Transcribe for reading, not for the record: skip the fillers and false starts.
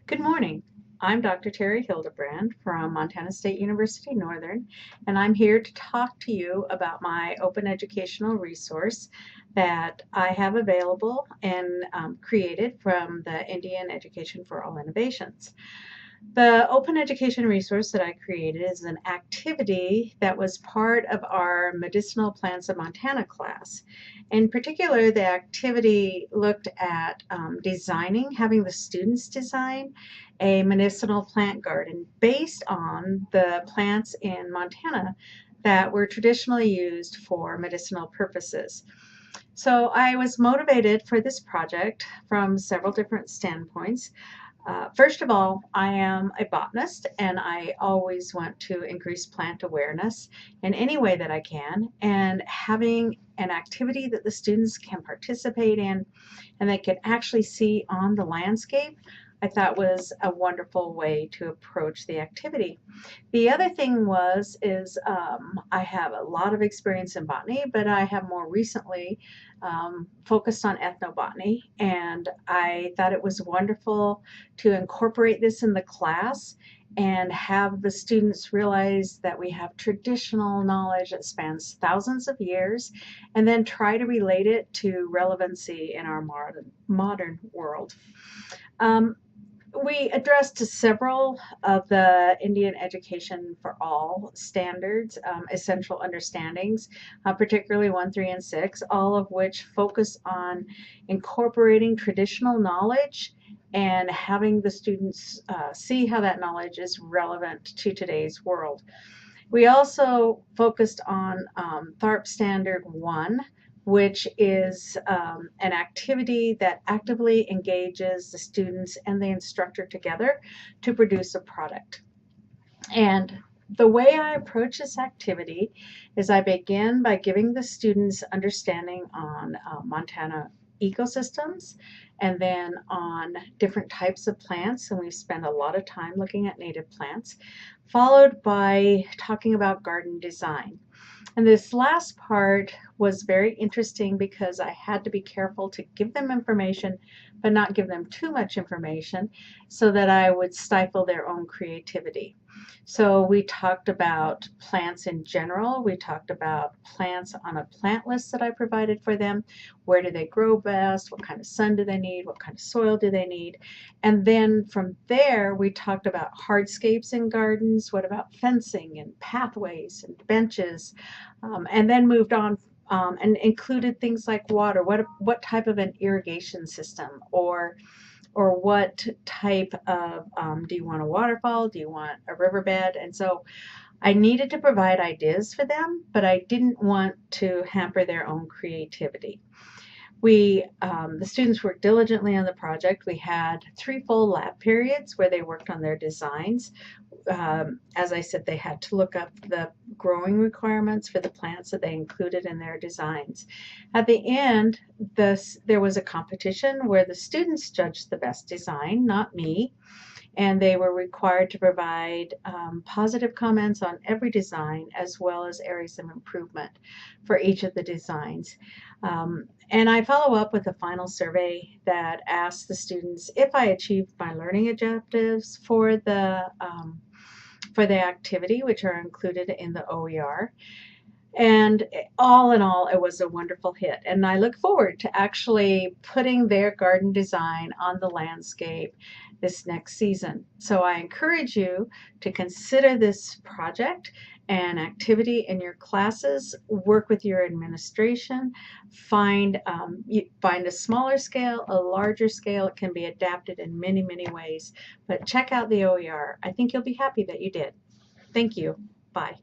Good morning. I'm Dr. Terry Hildebrand from Montana State University Northern, and I'm here to talk to you about my open educational resource that I have available and created from the Indian Education for All Innovations. The open education resource that I created is an activity that was part of our Medicinal Plants of Montana class. In particular, the activity looked at having the students design a medicinal plant garden based on the plants in Montana that were traditionally used for medicinal purposes. So I was motivated for this project from several different standpoints. First of all, I am a botanist and I always want to increase plant awareness in any way that I can. And having an activity that the students can participate in and they can actually see on the landscape, I thought was a wonderful way to approach the activity. The other thing I have a lot of experience in botany, but I have more recently focused on ethnobotany, and I thought it was wonderful to incorporate this in the class and have the students realize that we have traditional knowledge that spans thousands of years and then try to relate it to relevancy in our modern world. We addressed several of the Indian Education for All standards, essential understandings, particularly 1, 3, and 6, all of which focus on incorporating traditional knowledge and having the students see how that knowledge is relevant to today's world. We also focused on THARP Standard 1, which is an activity that actively engages the students and the instructor together to produce a product. And the way I approach this activity is I begin by giving the students understanding on Montana ecosystems and then on different types of plants, and we spend a lot of time looking at native plants, followed by talking about garden design. And this last part was very interesting because I had to be careful to give them information, but not give them too much information so that I would stifle their own creativity. So we talked about plants in general. We talked about plants on a plant list that I provided for them. Where do they grow best? What kind of sun do they need? What kind of soil do they need? And then from there, we talked about hardscapes in gardens. What about fencing and pathways and benches? And then moved on and included things like water. What type of an irrigation system or what type of, do you want a waterfall? Do you want a riverbed? And so I needed to provide ideas for them, but I didn't want to hamper their own creativity. The students worked diligently on the project. We had 3 full lab periods where they worked on their designs. As I said, they had to look up the growing requirements for the plants that they included in their designs. At the end, there was a competition where the students judged the best design, not me, and they were required to provide positive comments on every design as well as areas of improvement for each of the designs. And I follow up with a final survey that asks the students if I achieved my learning objectives for the activity, which are included in the OER. And all in all, it was a wonderful hit. And I look forward to actually putting their garden design on the landscape this next season. So I encourage you to consider this project and activity in your classes, work with your administration, find a smaller scale, a larger scale. It can be adapted in many, many ways. But check out the OER. I think you'll be happy that you did. Thank you. Bye.